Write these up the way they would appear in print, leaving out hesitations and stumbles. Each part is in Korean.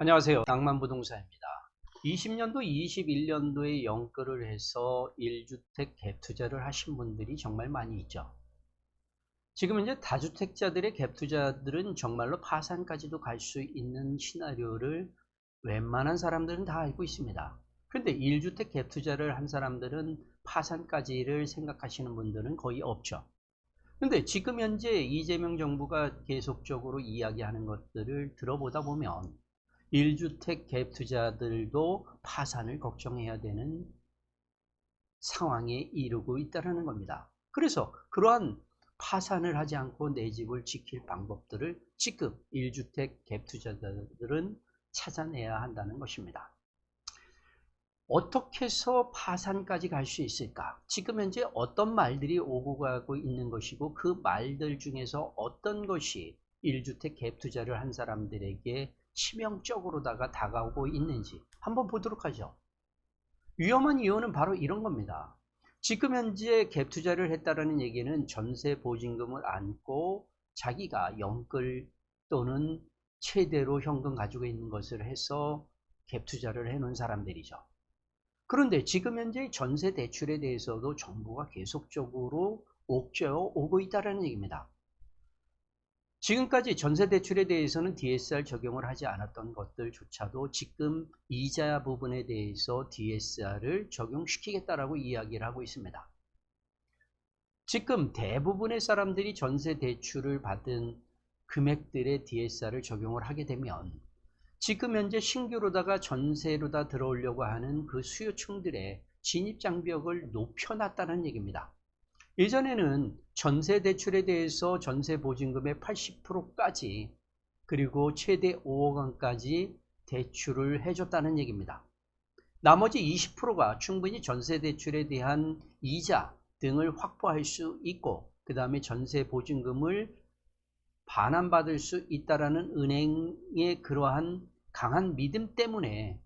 안녕하세요. 낭만부동산입니다. 20년도, 21년도에 연끌을 해서 1주택 갭 투자를 하신 분들이 정말 많이 있죠. 지금 이제 다주택자들의 갭 투자들은 정말로 파산까지도 갈 수 있는 시나리오를 웬만한 사람들은 다 알고 있습니다. 그런데 1주택 갭 투자를 한 사람들은 파산까지를 생각하시는 분들은 거의 없죠. 근데 지금 현재 이재명 정부가 계속적으로 이야기하는 것들을 들어보다 보면 1주택 갭 투자들도 파산을 걱정해야 되는 상황에 이르고 있다는 겁니다. 그래서 그러한 파산을 하지 않고 내 집을 지킬 방법들을 지금 1주택 갭 투자자들은 찾아내야 한다는 것입니다. 어떻게 해서 파산까지 갈 수 있을까? 지금 현재 어떤 말들이 오고 가고 있는 것이고 그 말들 중에서 어떤 것이 1주택 갭 투자를 한 사람들에게 치명적으로다가 다가오고 있는지 한번 보도록 하죠. 위험한 이유는 바로 이런 겁니다. 지금 현재 갭 투자를 했다는 얘기는 전세 보증금을 안고 자기가 연끌 또는 최대로 현금 가지고 있는 것을 해서 갭 투자를 해놓은 사람들이죠. 그런데 지금 현재 전세 대출에 대해서도 정부가 계속적으로 옥죄어 오고 있다는 얘기입니다. 지금까지 전세 대출에 대해서는 DSR 적용을 하지 않았던 것들조차도 지금 이자 부분에 대해서 DSR을 적용시키겠다라고 이야기를 하고 있습니다. 지금 대부분의 사람들이 전세 대출을 받은 금액들의 DSR을 적용을 하게 되면 지금 현재 신규로다가 전세로다 들어오려고 하는 그 수요층들의 진입장벽을 높여놨다는 얘기입니다. 예전에는 전세 대출에 대해서 전세 보증금의 80%까지 그리고 최대 5억 원까지 대출을 해줬다는 얘기입니다. 나머지 20%가 충분히 전세 대출에 대한 이자 등을 확보할 수 있고 그 다음에 전세 보증금을 반환받을 수 있다라는 은행의 그러한 강한 믿음 때문에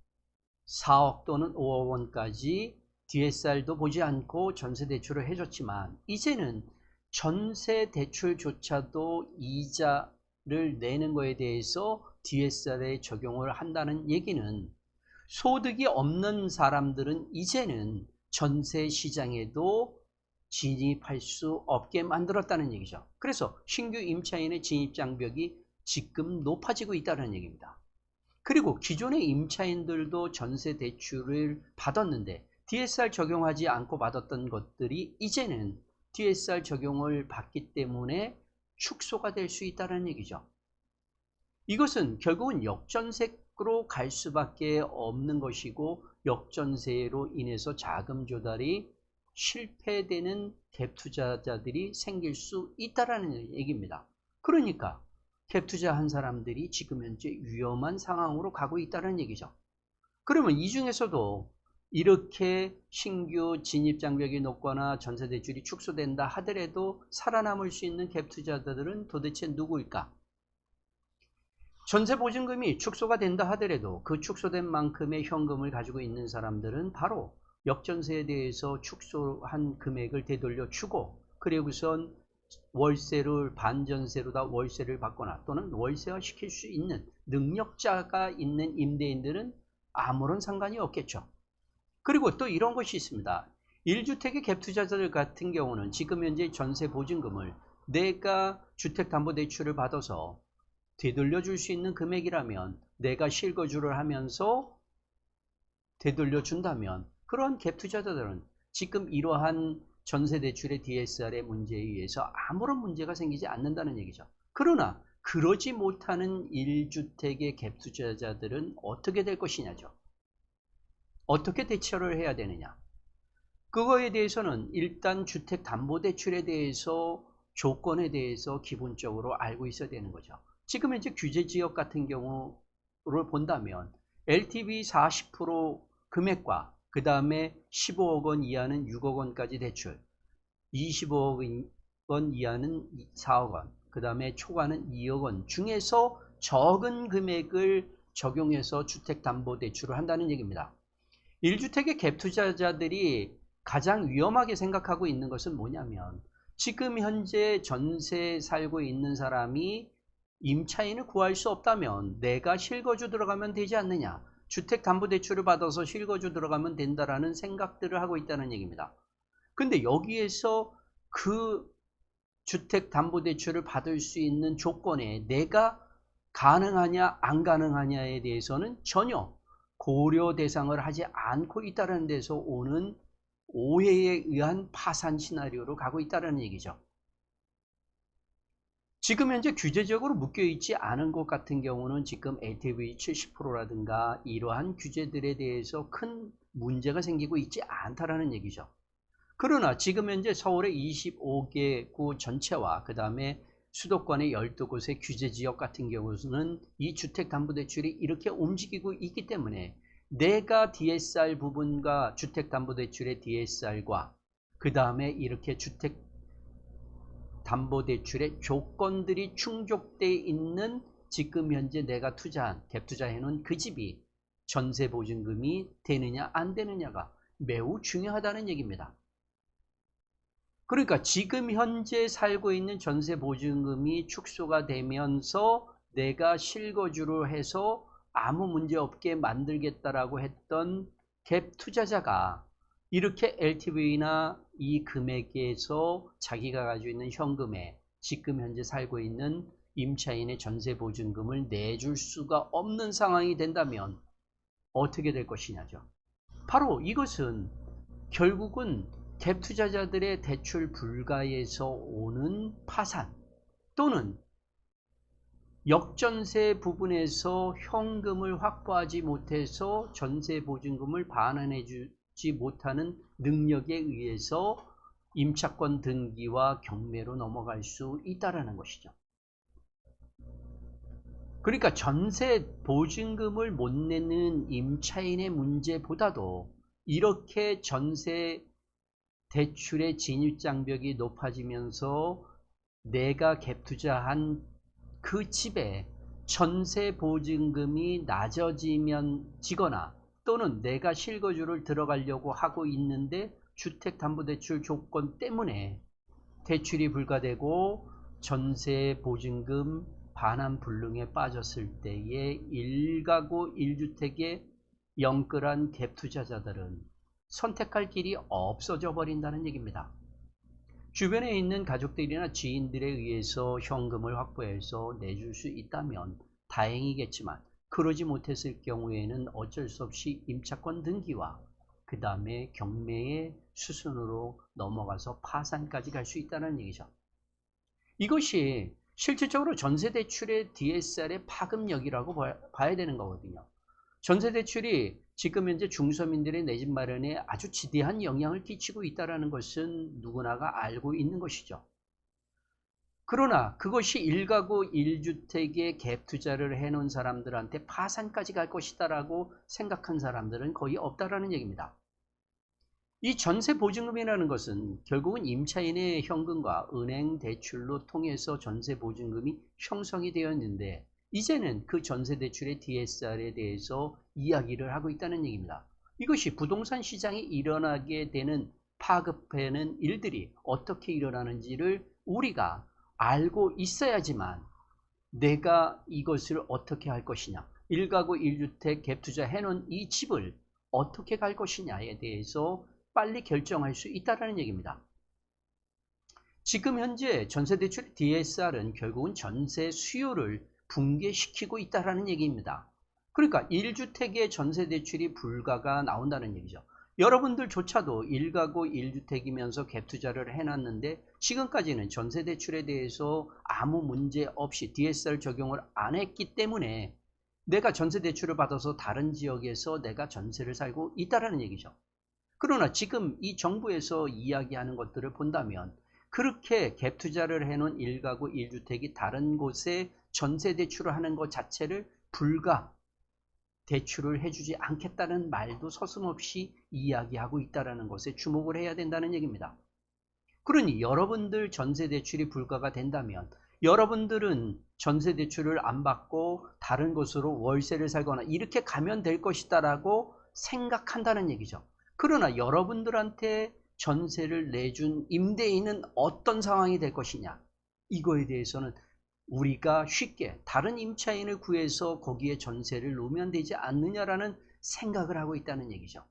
4억 또는 5억 원까지 DSR도 보지 않고 전세 대출을 해줬지만 이제는 전세 대출조차도 이자를 내는 것에 대해서 DSR에 적용을 한다는 얘기는 소득이 없는 사람들은 이제는 전세 시장에도 진입할 수 없게 만들었다는 얘기죠. 그래서 신규 임차인의 진입 장벽이 지금 높아지고 있다는 얘기입니다. 그리고 기존의 임차인들도 전세 대출을 받았는데 DSR 적용하지 않고 받았던 것들이 이제는 DSR 적용을 받기 때문에 축소가 될 수 있다는 얘기죠. 이것은 결국은 역전세로 갈 수밖에 없는 것이고 역전세로 인해서 자금 조달이 실패되는 갭 투자자들이 생길 수 있다는 얘기입니다. 그러니까 갭 투자한 사람들이 지금 현재 위험한 상황으로 가고 있다는 얘기죠. 그러면 이 중에서도 이렇게 신규 진입 장벽이 높거나 전세 대출이 축소된다 하더라도 살아남을 수 있는 갭 투자자들은 도대체 누구일까? 전세 보증금이 축소가 된다 하더라도 그 축소된 만큼의 현금을 가지고 있는 사람들은 바로 역전세에 대해서 축소한 금액을 되돌려 주고 그리고선 월세를 반전세로다 월세를 받거나 또는 월세화 시킬 수 있는 능력자가 있는 임대인들은 아무런 상관이 없겠죠. 그리고 또 이런 것이 있습니다. 1주택의 갭 투자자들 같은 경우는 지금 현재 전세 보증금을 내가 주택담보대출을 받아서 되돌려 줄 수 있는 금액이라면 내가 실거주를 하면서 되돌려 준다면 그러한 갭 투자자들은 지금 이러한 전세 대출의 DSR의 문제에 의해서 아무런 문제가 생기지 않는다는 얘기죠. 그러나 그러지 못하는 1주택의 갭 투자자들은 어떻게 될 것이냐죠. 어떻게 대처를 해야 되느냐. 그거에 대해서는 일단 주택담보대출에 대해서 조건에 대해서 기본적으로 알고 있어야 되는 거죠. 지금 현재 규제지역 같은 경우를 본다면 LTV 40% 금액과 그 다음에 15억 원 이하는 6억 원까지 대출, 25억 원 이하는 4억 원, 그 다음에 초과는 2억 원 중에서 적은 금액을 적용해서 주택담보대출을 한다는 얘기입니다. 1주택의 갭 투자자들이 가장 위험하게 생각하고 있는 것은 뭐냐면 지금 현재 전세 살고 있는 사람이 임차인을 구할 수 없다면 내가 실거주 들어가면 되지 않느냐. 주택담보대출을 받아서 실거주 들어가면 된다라는 생각들을 하고 있다는 얘기입니다. 근데 여기에서 그 주택담보대출을 받을 수 있는 조건에 내가 가능하냐 안 가능하냐에 대해서는 전혀 고려 대상을 하지 않고 있다는 데서 오는 오해에 의한 파산 시나리오로 가고 있다는 얘기죠. 지금 현재 규제적으로 묶여있지 않은 것 같은 경우는 지금 LTV 70%라든가 이러한 규제들에 대해서 큰 문제가 생기고 있지 않다라는 얘기죠. 그러나 지금 현재 서울의 25개 구 전체와 그 다음에 수도권의 12곳의 규제지역 같은 경우는 이 주택담보대출이 이렇게 움직이고 있기 때문에 내가 DSR 부분과 주택담보대출의 DSR과 그 다음에 이렇게 주택담보대출의 조건들이 충족되어 있는 지금 현재 내가 투자한 갭투자해 놓은 그 집이 전세보증금이 되느냐 안 되느냐가 매우 중요하다는 얘기입니다. 그러니까 지금 현재 살고 있는 전세보증금이 축소가 되면서 내가 실거주를 해서 아무 문제 없게 만들겠다라고 했던 갭 투자자가 이렇게 LTV나 이 금액에서 자기가 가지고 있는 현금에 지금 현재 살고 있는 임차인의 전세보증금을 내줄 수가 없는 상황이 된다면 어떻게 될 것이냐죠. 바로 이것은 결국은 갭 투자자들의 대출 불가에서 오는 파산 또는 역전세 부분에서 현금을 확보하지 못해서 전세보증금을 반환해 주지 못하는 능력에 의해서 임차권 등기와 경매로 넘어갈 수 있다는 것이죠. 그러니까 전세보증금을 못 내는 임차인의 문제보다도 이렇게 전세 대출의 진입장벽이 높아지면서 내가 갭 투자한 그 집에 전세보증금이 낮아지거나 또는 내가 실거주를 들어가려고 하고 있는데 주택담보대출 조건 때문에 대출이 불가되고 전세보증금 반환불능에 빠졌을 때에 1가구 1주택의 영끌한 갭 투자자들은 선택할 길이 없어져 버린다는 얘기입니다. 주변에 있는 가족들이나 지인들에 의해서 현금을 확보해서 내줄 수 있다면 다행이겠지만 그러지 못했을 경우에는 어쩔 수 없이 임차권 등기와 그 다음에 경매의 수순으로 넘어가서 파산까지 갈 수 있다는 얘기죠. 이것이 실질적으로 전세대출의 DSR의 파급력이라고 봐야 되는 거거든요. 전세대출이 지금 현재 중서민들의 내 집 마련에 아주 지대한 영향을 끼치고 있다는 것은 누구나가 알고 있는 것이죠. 그러나 그것이 1가구 1주택에 갭 투자를 해놓은 사람들한테 파산까지 갈 것이다라고 생각한 사람들은 거의 없다라는 얘기입니다. 이 전세보증금이라는 것은 결국은 임차인의 현금과 은행 대출로 통해서 전세보증금이 형성이 되었는데 이제는 그 전세대출의 DSR에 대해서 이야기를 하고 있다는 얘기입니다. 이것이 부동산 시장이 일어나게 되는 파급되는 일들이 어떻게 일어나는지를 우리가 알고 있어야지만 내가 이것을 어떻게 할 것이냐 1가구 1주택 갭 투자 해놓은 이 집을 어떻게 갈 것이냐에 대해서 빨리 결정할 수 있다는 얘기입니다. 지금 현재 전세대출 DSR은 결국은 전세 수요를 붕괴시키고 있다는 얘기입니다. 그러니까 1주택의 전세대출이 불가가 나온다는 얘기죠. 여러분들조차도 1가구 1주택이면서 갭 투자를 해놨는데 지금까지는 전세대출에 대해서 아무 문제 없이 DSR 적용을 안 했기 때문에 내가 전세대출을 받아서 다른 지역에서 내가 전세를 살고 있다는 얘기죠. 그러나 지금 이 정부에서 이야기하는 것들을 본다면 그렇게 갭 투자를 해놓은 1가구 1주택이 다른 곳에 전세 대출을 하는 것 자체를 불가 대출을 해주지 않겠다는 말도 서슴없이 이야기하고 있다는 것에 주목을 해야 된다는 얘기입니다. 그러니 여러분들 전세 대출이 불가가 된다면 여러분들은 전세 대출을 안 받고 다른 곳으로 월세를 살거나 이렇게 가면 될 것이다라고 생각한다는 얘기죠. 그러나 여러분들한테 전세를 내준 임대인은 어떤 상황이 될 것이냐 이거에 대해서는 우리가 쉽게 다른 임차인을 구해서 거기에 전세를 놓으면 되지 않느냐라는 생각을 하고 있다는 얘기죠.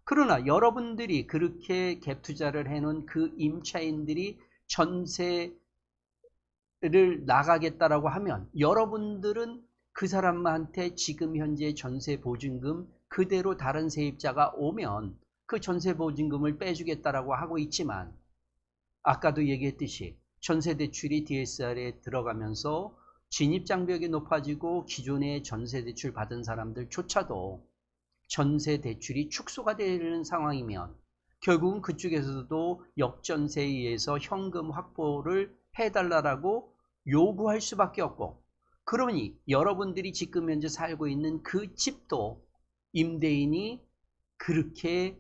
그러나 여러분들이 그렇게 갭 투자를 해놓은 그 임차인들이 전세를 나가겠다라고 하면 여러분들은 그 사람한테 지금 현재 전세 보증금 그대로 다른 세입자가 오면 그 전세 보증금을 빼주겠다라고 하고 있지만, 아까도 얘기했듯이 전세 대출이 DSR에 들어가면서 진입 장벽이 높아지고 기존에 전세 대출 받은 사람들조차도 전세 대출이 축소가 되는 상황이면 결국은 그쪽에서도 역전세에 의해서 현금 확보를 해달라고 요구할 수밖에 없고, 그러니 여러분들이 지금 현재 살고 있는 그 집도 임대인이 그렇게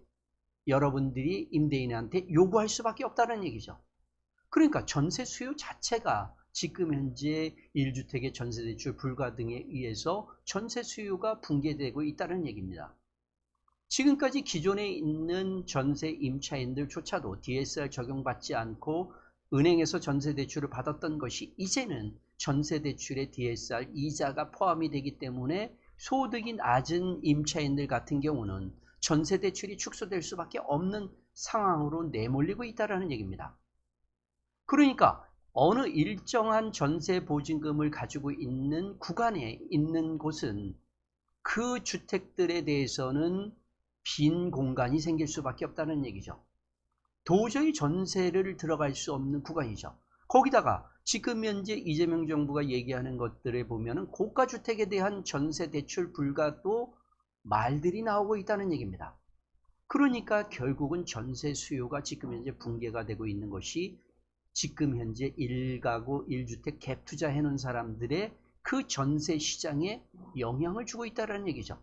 여러분들이 임대인한테 요구할 수밖에 없다는 얘기죠. 그러니까 전세 수요 자체가 지금 현재 1주택의 전세대출 불가 등에 의해서 전세 수요가 붕괴되고 있다는 얘기입니다. 지금까지 기존에 있는 전세 임차인들조차도 DSR 적용받지 않고 은행에서 전세대출을 받았던 것이 이제는 전세대출에 DSR 이자가 포함이 되기 때문에 소득이 낮은 임차인들 같은 경우는 전세대출이 축소될 수밖에 없는 상황으로 내몰리고 있다는 얘기입니다. 그러니까 어느 일정한 전세 보증금을 가지고 있는 구간에 있는 곳은 그 주택들에 대해서는 빈 공간이 생길 수밖에 없다는 얘기죠. 도저히 전세를 들어갈 수 없는 구간이죠. 거기다가 지금 현재 이재명 정부가 얘기하는 것들에 보면은 고가주택에 대한 전세 대출 불가도 말들이 나오고 있다는 얘기입니다. 그러니까 결국은 전세 수요가 지금 현재 붕괴가 되고 있는 것이 지금 현재 1가구 1주택 갭 투자해 놓은 사람들의 그 전세 시장에 영향을 주고 있다는 얘기죠.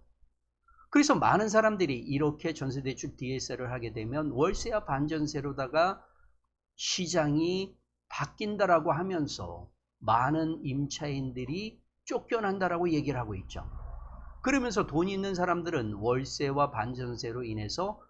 그래서 많은 사람들이 이렇게 전세대출 DSR을 하게 되면 월세와 반전세로다가 시장이 바뀐다라고 하면서 많은 임차인들이 쫓겨난다라고 얘기를 하고 있죠. 그러면서 돈 있는 사람들은 월세와 반전세로 인해서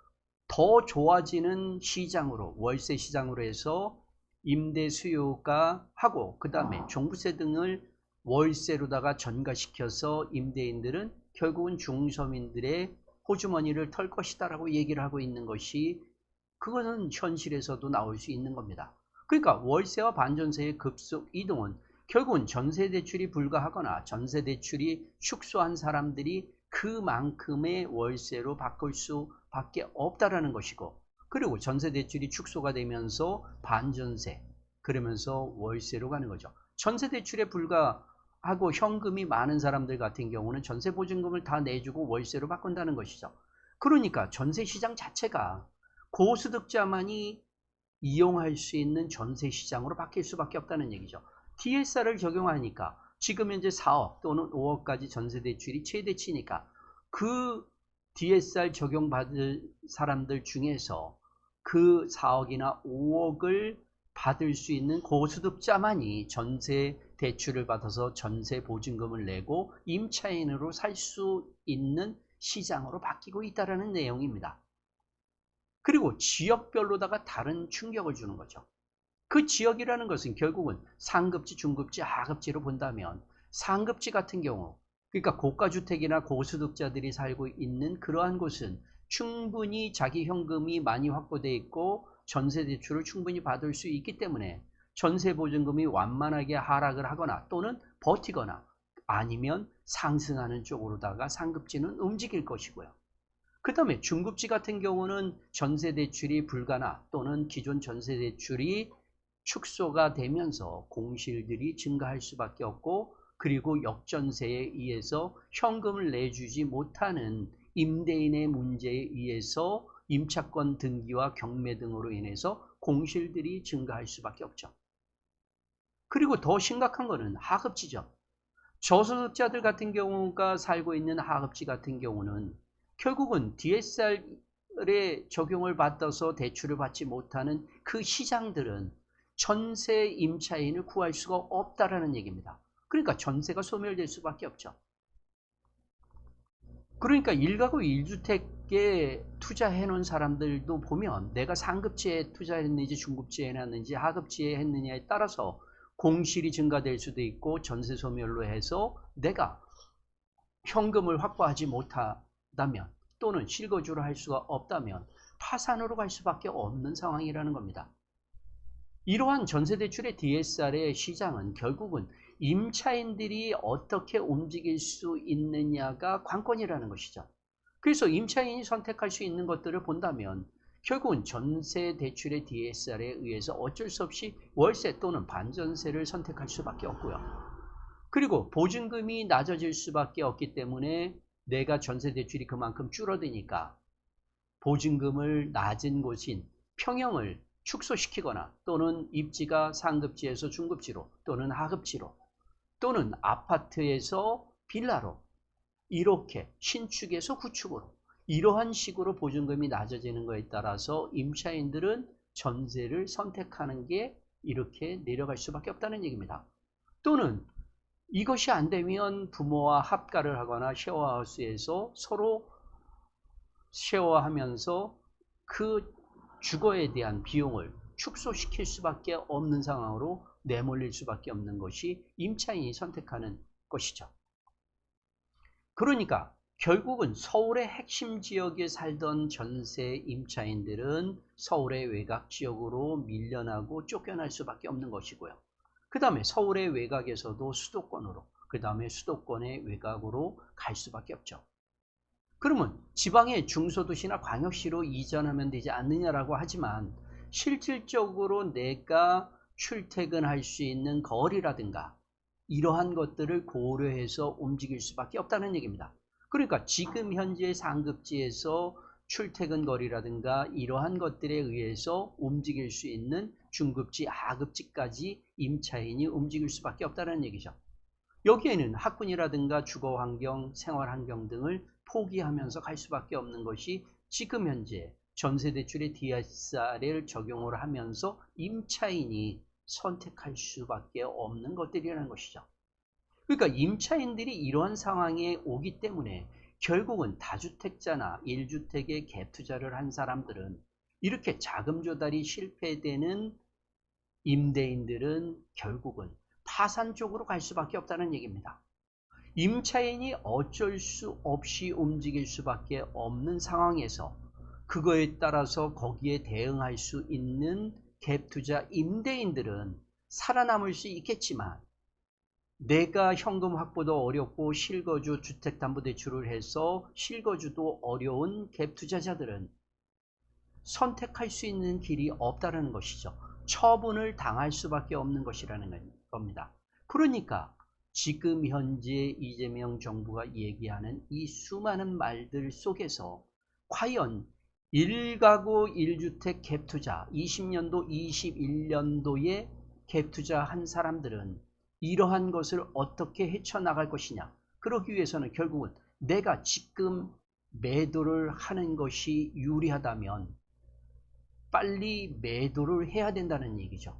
더 좋아지는 시장으로, 월세 시장으로 해서 임대 수요가 하고, 그 다음에 종부세 등을 월세로다가 전가시켜서 임대인들은 결국은 중서민들의 호주머니를 털 것이다 라고 얘기를 하고 있는 것이, 그거는 현실에서도 나올 수 있는 겁니다. 그러니까 월세와 반전세의 급속 이동은 결국은 전세대출이 불가하거나 전세대출이 축소한 사람들이 그만큼의 월세로 바꿀 수밖에 없다라는 것이고, 그리고 전세대출이 축소가 되면서 반전세, 그러면서 월세로 가는 거죠. 전세대출에 불과하고 현금이 많은 사람들 같은 경우는 전세보증금을 다 내주고 월세로 바꾼다는 것이죠. 그러니까 전세시장 자체가 고소득자만이 이용할 수 있는 전세시장으로 바뀔 수밖에 없다는 얘기죠. DSR을 적용하니까 지금 현재 4억 또는 5억까지 전세대출이 최대치니까 그 DSR 적용받을 사람들 중에서 그 4억이나 5억을 받을 수 있는 고소득자만이 전세 대출을 받아서 전세 보증금을 내고 임차인으로 살 수 있는 시장으로 바뀌고 있다는 내용입니다. 그리고 지역별로다가 다른 충격을 주는 거죠. 그 지역이라는 것은 결국은 상급지, 중급지, 하급지로 본다면 상급지 같은 경우, 그러니까 고가주택이나 고소득자들이 살고 있는 그러한 곳은 충분히 자기 현금이 많이 확보되어 있고 전세대출을 충분히 받을 수 있기 때문에 전세보증금이 완만하게 하락을 하거나 또는 버티거나 아니면 상승하는 쪽으로다가 상급지는 움직일 것이고요. 그 다음에 중급지 같은 경우는 전세대출이 불가나 또는 기존 전세대출이 축소가 되면서 공실들이 증가할 수밖에 없고, 그리고 역전세에 의해서 현금을 내주지 못하는 임대인의 문제에 의해서 임차권 등기와 경매 등으로 인해서 공실들이 증가할 수밖에 없죠. 그리고 더 심각한 것은 하급지죠. 저소득자들 같은 경우가 살고 있는 하급지 같은 경우는 결국은 DSR에 적용을 받아서 대출을 받지 못하는 그 시장들은 전세 임차인을 구할 수가 없다라는 얘기입니다. 그러니까 전세가 소멸될 수밖에 없죠. 그러니까 1가구 1주택에 투자해 놓은 사람들도 보면 내가 상급지에 투자했는지 중급지에 해놨는지 하급지에 했느냐에 따라서 공실이 증가될 수도 있고 전세 소멸로 해서 내가 현금을 확보하지 못하다면 또는 실거주를 할 수가 없다면 파산으로 갈 수밖에 없는 상황이라는 겁니다. 이러한 전세대출의 DSR의 시장은 결국은 임차인들이 어떻게 움직일 수 있느냐가 관건이라는 것이죠. 그래서 임차인이 선택할 수 있는 것들을 본다면 결국은 전세대출의 DSR에 의해서 어쩔 수 없이 월세 또는 반전세를 선택할 수밖에 없고요. 그리고 보증금이 낮아질 수밖에 없기 때문에 내가 전세대출이 그만큼 줄어드니까 보증금을 낮은 곳인 평형을 축소시키거나 또는 입지가 상급지에서 중급지로 또는 하급지로 또는 아파트에서 빌라로 이렇게 신축에서 구축으로 이러한 식으로 보증금이 낮아지는 것에 따라서 임차인들은 전세를 선택하는 게 이렇게 내려갈 수밖에 없다는 얘기입니다. 또는 이것이 안 되면 부모와 합가를 하거나 쉐어하우스에서 서로 쉐어하면서 그 주거에 대한 비용을 축소시킬 수밖에 없는 상황으로 내몰릴 수밖에 없는 것이 임차인이 선택하는 것이죠. 그러니까 결국은 서울의 핵심 지역에 살던 전세 임차인들은 서울의 외곽 지역으로 밀려나고 쫓겨날 수밖에 없는 것이고요. 그 다음에 서울의 외곽에서도 수도권으로, 그 다음에 수도권의 외곽으로 갈 수밖에 없죠. 그러면 지방의 중소도시나 광역시로 이전하면 되지 않느냐라고 하지만 실질적으로 내가 출퇴근할 수 있는 거리라든가 이러한 것들을 고려해서 움직일 수밖에 없다는 얘기입니다. 그러니까 지금 현재 상급지에서 출퇴근 거리라든가 이러한 것들에 의해서 움직일 수 있는 중급지, 하급지까지 임차인이 움직일 수밖에 없다는 얘기죠. 여기에는 학군이라든가 주거환경, 생활환경 등을 포기하면서 갈 수밖에 없는 것이 지금 현재 전세대출의 DSR을 적용을 하면서 임차인이 선택할 수밖에 없는 것들이라는 것이죠. 그러니까 임차인들이 이러한 상황에 오기 때문에 결국은 다주택자나 1주택에 갭투자를 한 사람들은 이렇게 자금 조달이 실패되는 임대인들은 결국은 파산 쪽으로 갈 수밖에 없다는 얘기입니다. 임차인이 어쩔 수 없이 움직일 수밖에 없는 상황에서 그거에 따라서 거기에 대응할 수 있는 갭투자 임대인들은 살아남을 수 있겠지만 내가 현금 확보도 어렵고 실거주 주택담보대출을 해서 실거주도 어려운 갭투자자들은 선택할 수 있는 길이 없다는 것이죠. 처분을 당할 수밖에 없는 것이라는 겁니다. 그러니까 지금 현재 이재명 정부가 얘기하는 이 수많은 말들 속에서 과연 1가구 1주택 갭투자 20년도 21년도에 갭투자 한 사람들은 이러한 것을 어떻게 헤쳐나갈 것이냐. 그러기 위해서는 결국은 내가 지금 매도를 하는 것이 유리하다면 빨리 매도를 해야 된다는 얘기죠.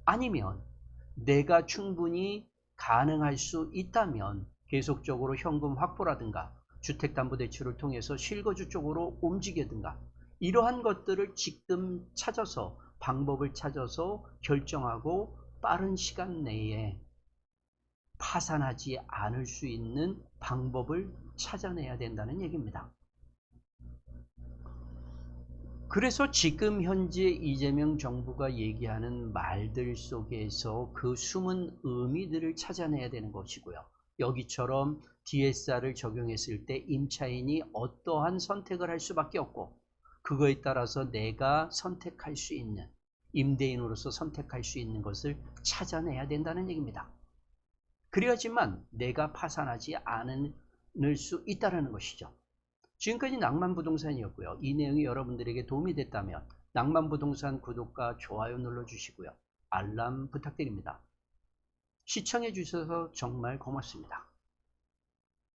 아니면 내가 충분히 가능할 수 있다면 계속적으로 현금 확보라든가 주택담보대출을 통해서 실거주 쪽으로 움직이든가 이러한 것들을 지금 찾아서 방법을 찾아서 결정하고 빠른 시간 내에 파산하지 않을 수 있는 방법을 찾아내야 된다는 얘기입니다. 그래서 지금 현재 이재명 정부가 얘기하는 말들 속에서 그 숨은 의미들을 찾아내야 되는 것이고요. 여기처럼 DSR을 적용했을 때 임차인이 어떠한 선택을 할 수밖에 없고 그거에 따라서 내가 선택할 수 있는 임대인으로서 선택할 수 있는 것을 찾아내야 된다는 얘기입니다. 그래야지만 내가 파산하지 않을 수 있다는 것이죠. 지금까지 낭만부동산이었고요. 이 내용이 여러분들에게 도움이 됐다면 낭만부동산 구독과 좋아요 눌러주시고요. 알람 부탁드립니다. 시청해 주셔서 정말 고맙습니다.